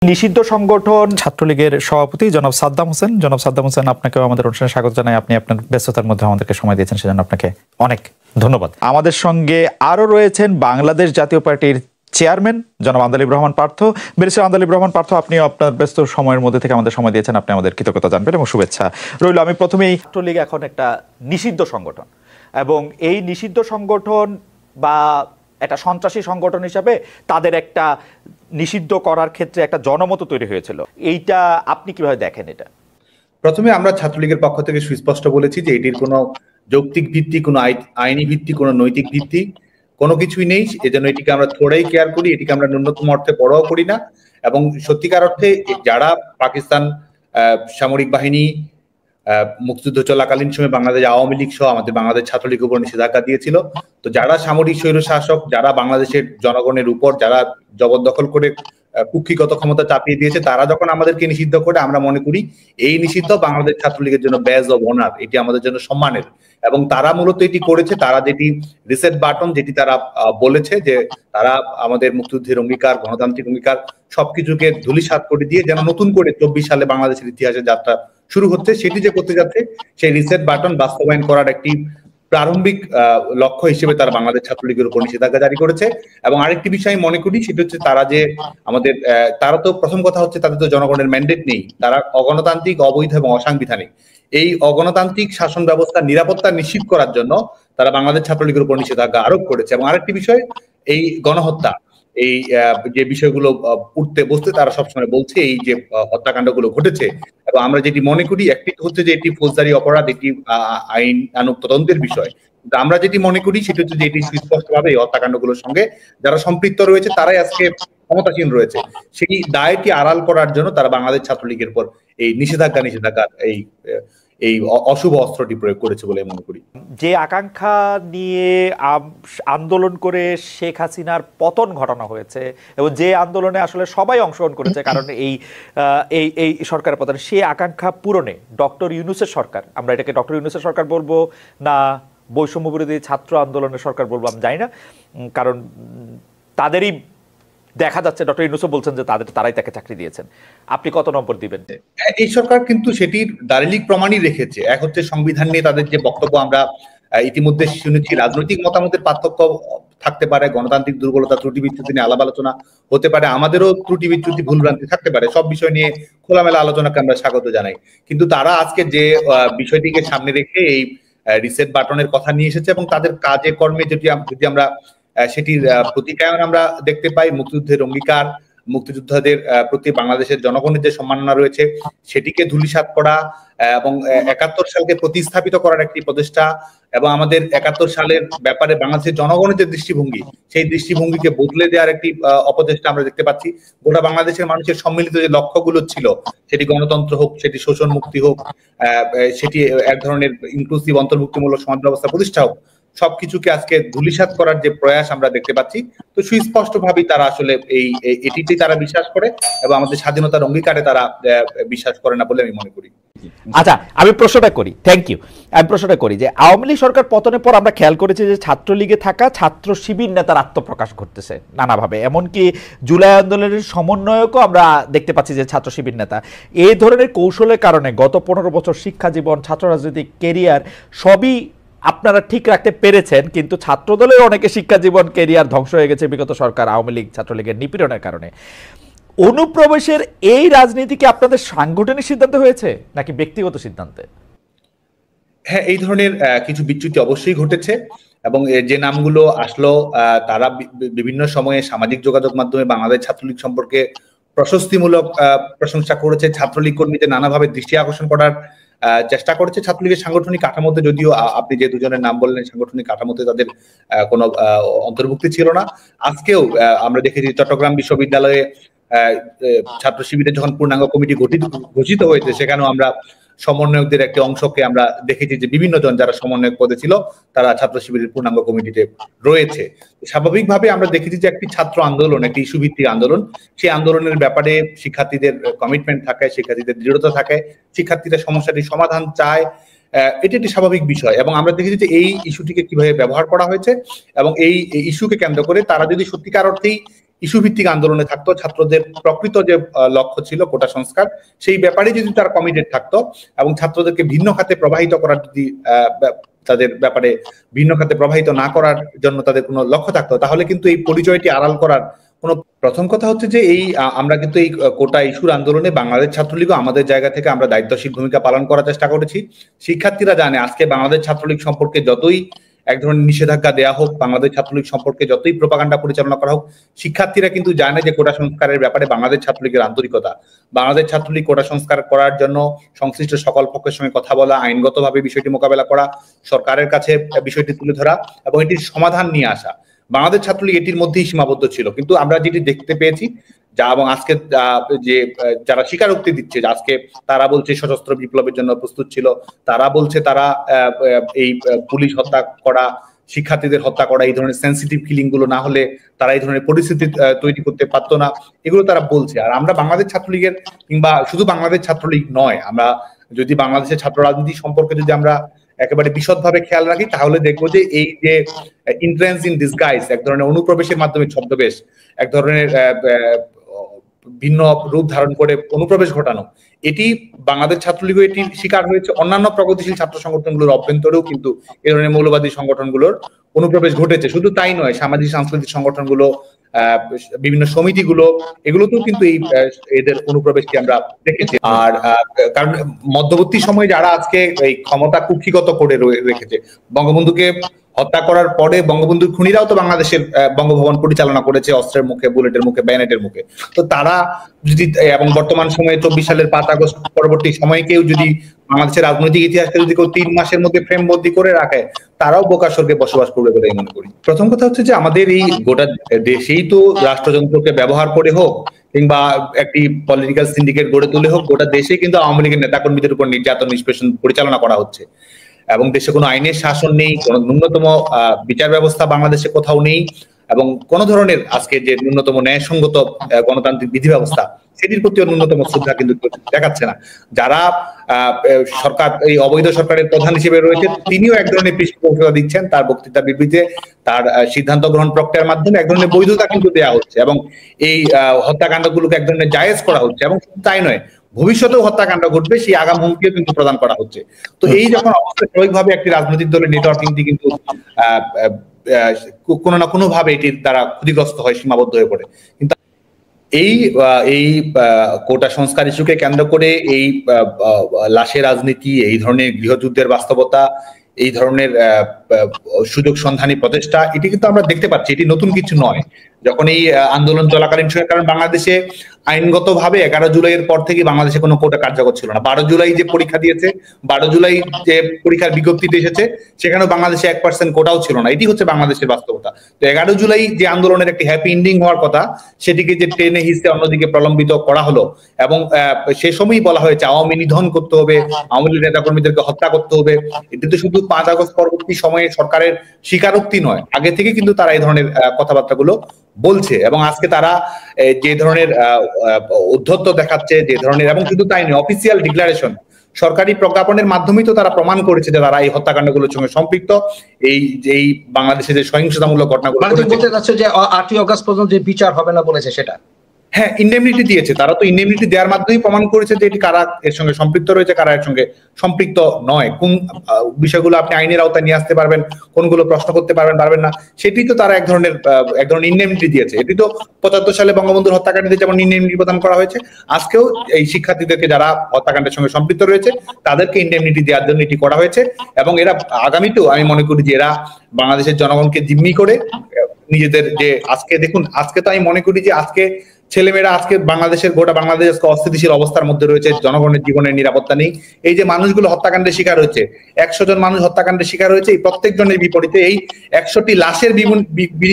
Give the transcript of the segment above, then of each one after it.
নিষিদ্ধ সংগঠন ছাত্রলীগের সভাপতি জনাব সাদ্দাম হোসেন, আপনাকেও আমাদের অনুষ্ঠানে স্বাগত জানাই। আপনি আপনার ব্যস্ততার মধ্যে আমাদেরকে সময় দিয়েছেন, সেজন্য আপনাকে অনেক ধন্যবাদ। আমাদের সঙ্গে আরো রয়েছেন বাংলাদেশ জাতীয় পার্টির চেয়ারম্যান জনাব আন্দালিব রহমান পার্থ। ব্যারিস্টার আন্দালিব রহমান পার্থ, আপনিও আপনার ব্যস্ত সময়ের মধ্যে থেকে আমাদের সময় দিয়েছেন, আপনি আমাদের কৃতজ্ঞতা জানবেন এবং শুভেচ্ছা রইল। আমি প্রথমেই, ছাত্রলীগ এখন একটা নিষিদ্ধ সংগঠন এবং এই নিষিদ্ধ সংগঠন বা একটা সন্ত্রাসী সংগঠন হিসাবে তাদের একটা নিষিদ্ধ করার ক্ষেত্রে একটা জনমত তৈরি হয়েছিল, এইটা আপনি কিভাবে দেখেন? এটা প্রথমে আমরা ছাত্রলীগের পক্ষ থেকে সুস্পষ্ট বলেছি যে এটির কোনো যৌক্তিক ভিত্তি, কোনো আইনি ভিত্তি, কোনো নৈতিক ভিত্তি কোনো কিছুই নেই। এজন্য এটিকে আমরা থোড়াই কেয়ার করি, এটিকে আমরা ন্যূনতম অর্থে পরোয়া করি না। এবং সত্যিকার অর্থে যারা পাকিস্তান সামরিক বাহিনী মুক্তিযুদ্ধ চলাকালীন সময় বাংলাদেশ আওয়ামী লীগ সহ আমাদের বাংলাদেশ ছাত্রলীগের উপর নিষেধাজ্ঞা দিয়েছিল, তো যারা সামরিক স্বৈরশাসক, যারা বাংলাদেশের জনগণের উপর যারা জবরদখল করে কুক্ষিগত ক্ষমতা চাপিয়ে দিয়েছে, তারা যখন আমাদেরকে নিষিদ্ধ করে, আমরা মনে করি এই নিষিদ্ধ বাংলাদেশ ছাত্রলীগের জন্য ব্যাজ অব অনার, এটি আমাদের জন্য সম্মানের। এবং তারা মূলত এটি করেছে, তারা যেটি রিসেট বাটন, যেটি তারা বলেছে যে তারা আমাদের মুক্তিযুদ্ধের অঙ্গীকার, গণতান্ত্রিক অঙ্গীকার সবকিছুকে ধূলিসাৎ করে দিয়ে যেন নতুন করে 24 সালে বাংলাদেশের ইতিহাসে যাত্রা শুরু হচ্ছে, সেটি যে করতে যাচ্ছে, সেই রিসেট বাটন বাস্তবায়ন করার একটি প্রারম্ভিক লক্ষ্য হিসেবে তারা বাংলাদেশ ছাত্রলীগের উপর নিষেধাজ্ঞা জারি করেছে। এবং আরেকটি বিষয় মনে করি, সেটা হচ্ছে তারা যে আমাদের তারা তো প্রথম কথা হচ্ছে তাদের তো জনগণের ম্যান্ডেট নেই, তারা অগণতান্ত্রিক, অবৈধ এবং অসাংবিধানিক। এই অগণতান্ত্রিক শাসন ব্যবস্থার নিরাপত্তা নিশ্চিত করার জন্য তারা বাংলাদেশ ছাত্রলীগের উপর নিষেধাজ্ঞা আরোপ করেছে। এবং আরেকটি বিষয়, এই গণহত্যা, এই যে বিষয়গুলো উঠতে বসতে তারা সবসময় বলছে এই যে হত্যাকাণ্ডগুলো ঘটেছে, এবং আমরা যেটি মনে করি, একটি হচ্ছে যে এটি ফৌজদারি অপরাধ, এটি আইনানুগ তদন্তের বিষয়। কিন্তু আমরা যেটি মনে করি সেটা হচ্ছে যে এটি সুস্পষ্টভাবে এই হত্যাকাণ্ডগুলোর সঙ্গে যারা সম্পৃক্ত রয়েছে তারাই আজকে ক্ষমতাসীন রয়েছে, সেই দায়টি আড়াল করার জন্য তারা বাংলাদেশ ছাত্রলীগের উপর এই নিষেধাজ্ঞার এই অশুভ অস্ত্রটি প্রয়োগ করেছে বলে মনে করি। যে আকাঙ্ক্ষা নিয়ে আন্দোলন করে শেখ হাসিনার পতন ঘটানো হয়েছে এবং যে আন্দোলনে আসলে সবাই অংশগ্রহণ করেছে, কারণ এই সরকারের পতন, সেই আকাঙ্ক্ষা পূরণে ডক্টর ইউনূসের সরকার, আমরা এটাকে ডক্টর ইউনূসের সরকার বলবো না বৈষম্য বিরোধী ছাত্র আন্দোলনের সরকার বলবো আমি জানি না, কারণ তাদেরই দেখা যাচ্ছে, ডক্টর ইউনূসও বলছেন যে তারাই তাকে চাকরি দিয়েছেন, আপনি কত নম্বর দিবেন? এই সরকার কিন্তু সেটির দালিলিক প্রমাণই রেখেছে। এক হচ্ছে সংবিধান নিয়ে তাদের যে বক্তব্য, আমরা ইতিমধ্যে শুনেছি, রাজনৈতিক মতামতের পার্থক্য থাকতে পারে, গণতান্ত্রিক দুর্বলতা, ত্রুটি বিচ্যুতি নিয়ে আলাপ আলোচনা হতে পারে, আমাদেরও ত্রুটি বিচ্যুতি ভুলভ্রান্তি থাকতে পারে, সব বিষয় নিয়ে খোলামেলা আলোচনাকে আমরা স্বাগত জানাই। কিন্তু তারা আজকে যে বিষয়টিকে সামনে রেখে এই রিসেট বাটনের কথা নিয়ে এসেছে এবং তাদের কাজে কর্মে যদি আমরা সেটির প্রতিকায়ন আমরা দেখতে পাই, মুক্তিযুদ্ধের অঙ্গীকার, মুক্তিযোদ্ধাদের প্রতি বাংলাদেশের জনগণের যে সম্মাননা রয়েছে সেটিকে ধূলিসাৎ করা এবং 71 সালকে প্রতিস্থাপিত করার একটি প্রচেষ্টা, এবং আমাদের 71 সালের ব্যাপারে বাংলাদেশের জনগণের যে দৃষ্টিভঙ্গি, সেই দৃষ্টিভঙ্গিকে বদলে দেওয়ার একটি অপচেষ্টা আমরা দেখতে পাচ্ছি। গোটা বাংলাদেশের মানুষের সম্মিলিত যে লক্ষ্যগুলো ছিল, সেটি গণতন্ত্র হোক, সেটি শোষণ মুক্তি হোক, সেটি এক ধরনের ইনক্লুসিভ অন্তর্ভুক্তিমূলক সমাজ ব্যবস্থা প্রতিষ্ঠা হোক, সবকিছুকে আজকে ধূলিসাৎ করার যে প্রয়াস আমরা দেখতে পাচ্ছি। তো সুস্পষ্টভাবেই তারা আসলে এটিতেই তারা বিশ্বাস করে এবং আমাদের স্বাধীনতার অঙ্গীকারে তারা বিশ্বাস করে না বলে আমি মনে করি। আচ্ছা, আমি প্রশ্নটা করি, থ্যাংক ইউ। আমি প্রশ্নটা করি যে আওয়ামী লীগ সরকার পতনের পর আমরা খেয়াল করেছি যে ছাত্রলীগে থাকা ছাত্র শিবির নেতার আত্মপ্রকাশ ঘটতেছে নানাভাবে, এমনকি জুলাই আন্দোলনের সমন্বয়কও আমরা দেখতে পাচ্ছি যে ছাত্র শিবির নেতা। এই ধরনের কৌশলের কারণে গত 15 বছর শিক্ষা জীবন, ছাত্র রাজনৈতিক কেরিয়ার সবই আপনারা ঠিক রাখতে পেরেছেন, কিন্তু ছাত্রদলের অনেকে শিক্ষা জীবন, কেরিয়ার ধ্বংস হয়ে গেছে বিগত সরকার আওয়ামী লীগ ছাত্রলীগের নিপীড়নের কারণে। অনুপ্রবেশের এই রাজনীতি কি আপনাদের সাংগঠনিক সিদ্ধান্ত হয়েছে নাকি ব্যক্তিগত সিদ্ধান্তে? হ্যাঁ, এই ধরনের কিছু বিচ্যুতি অবশ্যই ঘটেছে এবং যে নামগুলো আসলো তারা বিভিন্ন সময়ে সামাজিক যোগাযোগ মাধ্যমে বাংলাদেশ ছাত্রলীগ সম্পর্কে প্রশস্তিমূলক প্রশংসা করেছে, ছাত্রলীগ কর্মীদের নানাভাবে দৃষ্টি আকর্ষণ করার চেষ্টা করেছে। ছাত্রলীগের সাংগঠনিক কাঠামোতে, যদিও আপনি যে দুজনের নাম বললেন, সাংগঠনিক কাঠামোতে তাদের কোনো অন্তর্ভুক্তি ছিল না। আজকেও আমরা দেখেছি চট্টগ্রাম বিশ্ববিদ্যালয়ে ছাত্র শিবিরের যখন পূর্ণাঙ্গ কমিটি ঘোষিত হয়েছে, সেখানেও আমরা সমন্বয়কদের একটি অংশকে আমরা দেখেছি যে বিভিন্ন জন যারা সমন্বয়ক পদে ছিল তারা ছাত্র শিবিরের পূর্ণাঙ্গ কমিটিতে রয়েছে। স্বাভাবিকভাবে আমরা দেখেছি যে একটি ছাত্র আন্দোলন, একটি ইস্যু ভিত্তিক আন্দোলন, সেই আন্দোলনের ব্যাপারে শিক্ষার্থীদের কমিটমেন্ট থাকে, শিক্ষার্থীদের দৃঢ়তা থাকে, শিক্ষার্থীরা সমস্যাটির সমাধান চায়, এটি একটি স্বাভাবিক বিষয়। এবং আমরা দেখেছি যে এই ইস্যুটিকে কিভাবে ব্যবহার করা হয়েছে এবং এই ইস্যুকে কেন্দ্র করে তারা যদি সত্যিকার অর্থেই ইস্যু ভিত্তিক আন্দোলনে থাকতো, ছাত্রদের প্রকৃত যে লক্ষ্য ছিল কোটা সংস্কার, সেই ব্যাপারে যদি তারা কমিটেড থাকতো এবং ছাত্রদেরকে ভিন্ন খাতে প্রবাহিত করার যদি তাদের ব্যাপারে ভিন্ন খাতে প্রবাহিত না করার জন্য তাদের কোনো লক্ষ্য থাকতো, তাহলে কিন্তু এই পরিচয়টি আড়াল করার কোনো। প্রথম কথা হচ্ছে যে এই আমরা কিন্তু এই কোটা ইস্যুর আন্দোলনে বাংলাদেশ ছাত্রলীগও আমাদের জায়গা থেকে আমরা দায়িত্বশীল ভূমিকা পালন করার চেষ্টা করেছি। শিক্ষার্থীরা জানে আজকে বাংলাদেশ ছাত্রলীগ সম্পর্কে যতই এক ধরনের নিষেধাজ্ঞা দেওয়া হোক, বাংলাদেশ ছাত্রলীগ সম্পর্কে যতই প্রোপাগান্ডা পরিচালনা করা হোক, শিক্ষার্থীরা কিন্তু জানে যে কোটা সংস্কারের ব্যাপারে বাংলাদেশ ছাত্রলীগের আন্তরিকতা। বাংলাদেশ ছাত্রলীগ কোটা সংস্কার করার জন্য সংশ্লিষ্ট সকল পক্ষের সঙ্গে কথা বলা, আইনগতভাবে বিষয়টি মোকাবেলা করা, সরকারের কাছে বিষয়টি তুলে ধরা এবং এটির সমাধান নিয়ে আসা। বাংলাদেশ ছাত্রলীগ এটির মধ্যেই সীমাবদ্ধ ছিল। কিন্তু আমরা যেটি দেখতে পেয়েছি যা এবং আজকে যে যারা স্বীকারোক্তি দিচ্ছে যে আজকে তারা বলছে সশস্ত্র বিপ্লবের জন্য প্রস্তুত ছিল, তারা বলছে তারা এই পুলিশ হত্যা করা, শিক্ষার্থীদের হত্যা করা, এই ধরনের সেন্সিটিভ কিলিং গুলো না হলে তারা এই ধরনের পরিস্থিতি তৈরি করতে পারতো না, এগুলো তারা বলছে। আর আমরা বাংলাদেশ ছাত্রলীগের, কিংবা শুধু বাংলাদেশ ছাত্রলীগ নয়, আমরা যদি বাংলাদেশের ছাত্র রাজনীতি সম্পর্কে যদি আমরা একেবারে বিশদভাবে খেয়াল রাখি, তাহলে দেখবো যে এই যে ইন্ট্রেন্স ইন ডিসগাইজ, এক ধরনের অনুপ্রবেশের মাধ্যমে ছদ্মবেশ, এক ধরনের ভিন্ন রূপ ধারণ করে অনুপ্রবেশ ঘটানো, এটি বাংলাদেশ ছাত্রলীগ এটির শিকার হয়েছে। অন্যান্য প্রগতিশীল ছাত্র সংগঠনগুলোর অভ্যন্তরেও কিন্তু এই ধরনের মৌলবাদী সংগঠনগুলোর অনুপ্রবেশ ঘটেছে। শুধু তাই নয়, সামাজিক সাংস্কৃতিক সংগঠনগুলো, বিভিন্ন সমিতিগুলো, এগুলোতেও কিন্তু এই এদের অনুপ্রবেশকে আমরা দেখেছি। আর কারণ মধ্যবর্তী সময়ে যারা আজকে এই ক্ষমতা কুক্ষিগত করে রেখেছে, বঙ্গবন্ধুকে হত্যা করার পরে বঙ্গবন্ধুর খুনিরাও তো বাংলাদেশের বঙ্গভবন পরিচালনা করেছে অস্ত্রের মুখে, বুলেটের মুখে, ব্যানেটের মুখে। তো তারা যদি, এবং বর্তমান সময়ে 24 সালের 5 আগস্ট পরবর্তী সময়ে কেউ যদি বাংলাদেশের রাজনৈতিক ইতিহাসকে যদি কেউ 3 মাসের মধ্যে ফ্রেমবন্দি করে রাখে, তারাও বোকা স্বর্গে বসবাস করবে বলে মনে করি। প্রথম কথা হচ্ছে যে আমাদের এই গোটা দেশেই তো রাষ্ট্রযন্ত্রকে ব্যবহার করে হোক কিংবা একটি পলিটিক্যাল সিন্ডিকেট গড়ে তুলে হোক, গোটা দেশে কিন্তু আওয়ামী লীগের নেতাকর্মীদের উপর নির্যাতন, নিষ্পেষণ পরিচালনা করা হচ্ছে এবং দেশে কোনো আইনের শাসন নেই, কোনো ন্যূনতম বিচার ব্যবস্থা বাংলাদেশে কোথাও নেই এবং কোন ধরনের আজকে যে ন্যূনতম ন্যায়সঙ্গত গণতান্ত্রিক বিধি ব্যবস্থা, সেটির প্রতি ন্যূনতম শ্রদ্ধা কিন্তু দেখাচ্ছে না। যারা সরকার, এই অবৈধ সরকারের প্রধান হিসেবে রয়েছে, তিনিও এক ধরনের পৃষ্ঠপোষকতা দিচ্ছেন। তার বক্তৃতা বিবৃতিতে, তার সিদ্ধান্ত গ্রহণ প্রক্রিয়ার মাধ্যমে এক ধরনের বৈধতা কিন্তু দেওয়া হচ্ছে এবং এই হত্যাকাণ্ডগুলোকে এক ধরনের জায়েজ করা হচ্ছে। এবং তাই নয়, ভবিষ্যতেও হত্যাকাণ্ড ঘটবে সেই আগাম হুমকিও কিন্তু প্রদান করা হচ্ছে। তো এই যখন অবস্থা, স্বাভাবিকভাবে একটি রাজনৈতিক দলের নেটওয়ার্কিংটি কিন্তু কোনো না কোনো ভাবে এটির দ্বারা ক্ষতিগ্রস্ত হয়, সীমাবদ্ধ হয়ে পড়ে। কিন্তু এই কোটা সংস্কার ইস্যুকে কেন্দ্র করে এই লাশের রাজনীতি, এই ধরনের গৃহযুদ্ধের বাস্তবতা, এই ধরনের সুযোগ সন্ধানী প্রচেষ্টা, এটি কিন্তু আমরা দেখতে পাচ্ছি, এটি নতুন কিছু নয়। যখন এই আন্দোলন চলাকালীন সময়, কারণ বাংলাদেশে আইনগতভাবে 11 জুলাইয়ের পর থেকে বাংলাদেশে কোনো কোটা কার্যকর ছিল না। 12 জুলাই যে পরীক্ষা দিয়েছে, 12 জুলাই যে পরীক্ষার বিজ্ঞপ্তিতে এসেছে, সেখানেও বাংলাদেশে 1% কোটাও ছিল না। এটি হচ্ছে বাংলাদেশের বাস্তবতা। তো 11 জুলাই যে আন্দোলনের একটি হ্যাপি এন্ডিং হওয়ার কথা, সেটিকে যে টেনে হিসেবে অন্যদিকে প্রলম্বিত করা হলো এবং সে সময়ই বলা হয়েছে আওয়ামী নিধন করতে হবে, আওয়ামী লীগ নেতাকর্মীদেরকে হত্যা করতে হবে। এটি তো শুধু 5 আগস্ট পরবর্তী সময়ে সরকারের স্বীকারোক্তি নয়, আগে থেকে কিন্তু তারা এই ধরনের কথাবার্তাগুলো বলছে এবং আজকে তারা যে ধরনের উদ্ধত্ত দেখাচ্ছে, যে ধরনের, এবং শুধু তাই নয়, অফিসিয়াল ডিক্লারেশন, সরকারি প্রজ্ঞাপনের মাধ্যমেই তো তারা প্রমাণ করেছে যে তারা এই হত্যাকাণ্ডগুলোর সঙ্গে সম্পৃক্ত। এই বাংলাদেশে যে সহিংসতামূলক ঘটনাগুলো বলতে যাচ্ছে যে 8ই আগস্ট পর্যন্ত যে বিচার হবে না বলেছে, সেটা হ্যাঁ, ইন্ডেমনিটি দিয়েছে। তারা তো ইন্ডেমনিটি দেওয়ার মাধ্যমেই প্রমাণ করেছে যে এটি কারা এর সঙ্গে সম্পৃক্ত রয়েছে, কারা এর সঙ্গে সম্পৃক্ত নয়, কোন বিষয়গুলো আপনি আইনের আওতায় নিয়ে আসতে পারবেন, কোনগুলো প্রশ্ন করতে পারবেন না, সেটি তো তারা এক ধরনের ইন্ডেমনিটি দিয়েছে। এটি তো 75 সালে বঙ্গবন্ধুর হত্যাকাণ্ডে যেমন ইন্ডেমনিটি প্রদান করা হয়েছে, আজকেও এই শিক্ষার্থীদেরকে যারা হত্যাকাণ্ডের সঙ্গে সম্পৃক্ত রয়েছে তাদেরকে ইন্ডেমনিটি দেওয়ার জন্য এটি করা হয়েছে। এবং এরা আগামীতেও, আমি মনে করি যে এরা বাংলাদেশের জনগণকে জিম্মি করে নিজেদের যে, আজকে দেখুন, আজকে তো আমি মনে করি যে আজকে ছেলেমেয়েরা, আজকে বাংলাদেশের গোটা বাংলাদেশ অস্থিতিশীল অবস্থার মধ্যে রয়েছে, জনগণের জীবনের নিরাপত্তা নেই। এই যে মানুষগুলো হত্যাকাণ্ডের শিকার হয়েছে, 100 জন মানুষ হত্যাকাণ্ডের শিকার হয়েছে, এই প্রত্যেকজনের বিপরীতে, এই 100টি লাশের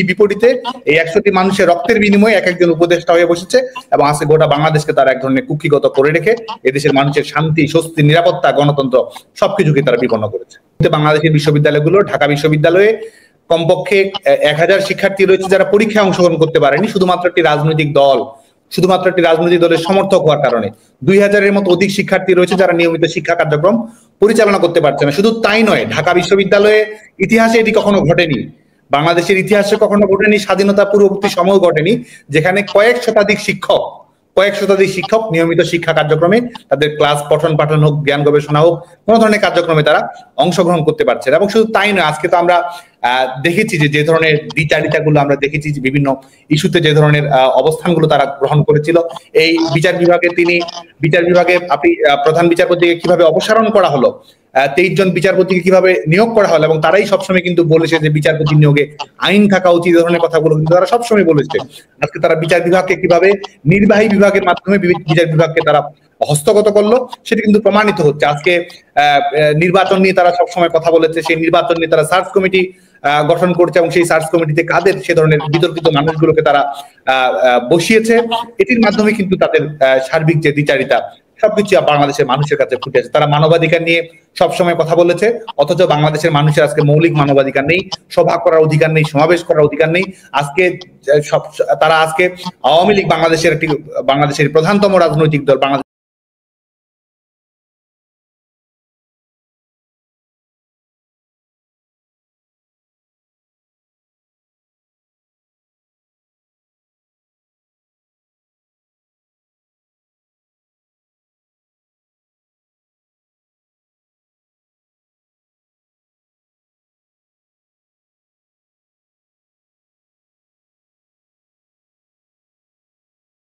বিপরীতে এই 100টি মানুষের রক্তের বিনিময়ে এক একজন উপদেষ্টা হয়ে বসেছে এবং আজকে গোটা বাংলাদেশকে তারা এক ধরনের কুক্ষিগত করে রেখে এদেশের মানুষের শান্তি, স্বস্তি, নিরাপত্তা, গণতন্ত্র সবকিছুকে তারা বিপন্ন করেছে। বাংলাদেশের বিশ্ববিদ্যালয়গুলো, ঢাকা বিশ্ববিদ্যালয়ে কমপক্ষে 1000 শিক্ষার্থী রয়েছে যারা পরীক্ষায় অংশগ্রহণ করতে পারেনি, শুধুমাত্র একটি রাজনৈতিক দলের সমর্থক হওয়ার কারণে। 2000-এর মতো অধিক শিক্ষার্থী রয়েছে যারা নিয়মিত শিক্ষা কার্যক্রম পরিচালনা করতে পারছে না। শুধু তাই নয়, ঢাকা বিশ্ববিদ্যালয়ে ইতিহাসে এটি কখনো ঘটেনি। বাংলাদেশের ইতিহাসে কখনো ঘটেনি, স্বাধীনতা পূর্ববর্তী সময় ঘটেনি, যেখানে কয়েক শতাধিক শিক্ষক নিয়মিত শিক্ষা কার্যক্রমে তাদের ক্লাস পঠন পাঠন হোক, জ্ঞান গবেষণা হোক, কোনো ধরনের কার্যক্রমে তারা অংশগ্রহণ করতে পারছে। এবং শুধু তাই নয়, আজকে তো আমরা দেখেছি যে ধরনের দ্বিচারিতাগুলো আমরা দেখেছি, যে বিভিন্ন ইস্যুতে যে ধরনের অবস্থানগুলো তারা গ্রহণ করেছিল। এই বিচার বিভাগে আপনি প্রধান বিচারপতিকে কিভাবে অপসারণ করা হলো, 23 জন বিচারপতিকে কিভাবে নিয়োগ করা হলো, এবং তারাই সবসময় কিন্তু বলেছে যে বিচারপতি নিয়োগে আইন থাকা উচিত, এই ধরনের কথাগুলো কিন্তু তারা সবসময় বলেছে। আজকে তারা বিচার বিভাগকে কিভাবে নির্বাহী বিভাগের মাধ্যমে বিচার বিভাগকে তারা হস্তগত করলো, সেটা কিন্তু প্রমাণিত হচ্ছে। আজকে নির্বাচন নিয়ে তারা সবসময় কথা বলেছে, সেই নির্বাচন নিয়ে তারা সার্চ কমিটি গঠন করছে, এবং সেই সার্চ কমিটিতে কাদের সে ধরনের বিতর্কিত মানুষগুলোকে তারা বসিয়েছে। এটির মাধ্যমে কিন্তু তাদের সার্বিক যে দ্বিচারিতা সবকিছু বাংলাদেশের মানুষের কাছে ফুটে আছে। তারা মানবাধিকার নিয়ে সবসময় কথা বলেছে, অথচ বাংলাদেশের মানুষের আজকে মৌলিক মানবাধিকার নেই, সভা করার অধিকার নেই, সমাবেশ করার অধিকার নেই। আজকে তারা আজকে আওয়ামী লীগ বাংলাদেশের প্রধানতম রাজনৈতিক দল, বাংলাদেশ